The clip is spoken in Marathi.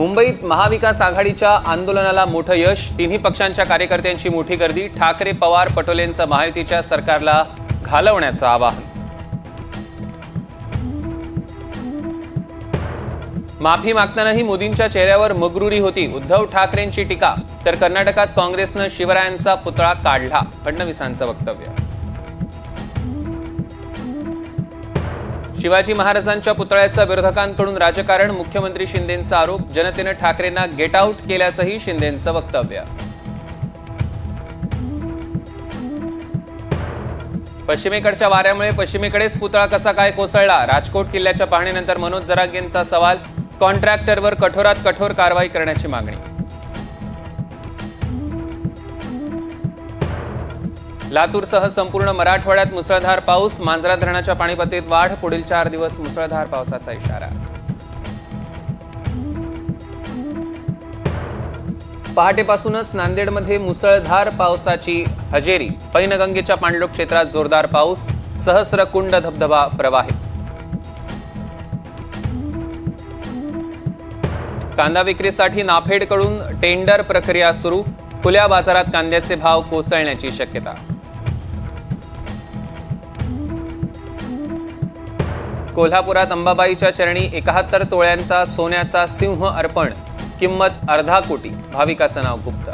मुंबईत महाविकास आघाडीच्या आंदोलनाला मोठं यश. तिन्ही पक्षांच्या कार्यकर्त्यांची मोठी गर्दी. ठाकरे पवार पटोलेंचं महायुतीच्या सरकारला घालवण्याचं आवाहन. माफी मागतानाही मोदींच्या चेहऱ्यावर मगरुरी होती. उद्धव ठाकरेंची टीका. तर कर्नाटकात काँग्रेसनं शिवरायांचा पुतळा काढला. फडणवीसांचं वक्तव्य. शिवाजी महाराजांच्या पुतळ्याचं विरोधकांकडून राजकारण. मुख्यमंत्री शिंदेंचा आरोप. जनतेनं ठाकरेंना गेट आउट केल्याचंही शिंदेंचं वक्तव्य. पश्चिमेकडच्या वाऱ्यामुळे पश्चिमेकडेच पुतळा कसा काय कोसळला. राजकोट किल्ल्याच्या पाहणीनंतर मनोज जरांगेंचा सवाल. कॉन्ट्रॅक्टरवर कठोरात कठोर कारवाई करण्याची मागणी. लातूरसह संपूर्ण मराठवाड्यात मुसळधार पाऊस. मांजरा धरणाच्या पाणीपातळीत वाढ. पुढील 4 दिवस मुसळधार पावसाचा इशारा. पहाटेपासूनच नांदेडमध्ये मुसळधार पावसाची हजेरी. पैनगंगेच्या पाणलोट क्षेत्रात जोरदार पाऊस. सहस्रकुंड धबधबा प्रवाहित. कांदा विक्रीसाठी नाफेडकडून टेंडर प्रक्रिया सुरू. खुल्या बाजारात कांद्याचे भाव कोसळण्याची शक्यता. कोल्हापुरात अंबाबाईच्या चरणी 71 तोळ्यांचा सोन्याचा सिंह अर्पण. किंमत अर्धा कोटी. भाविकाचं नाव गुप्त.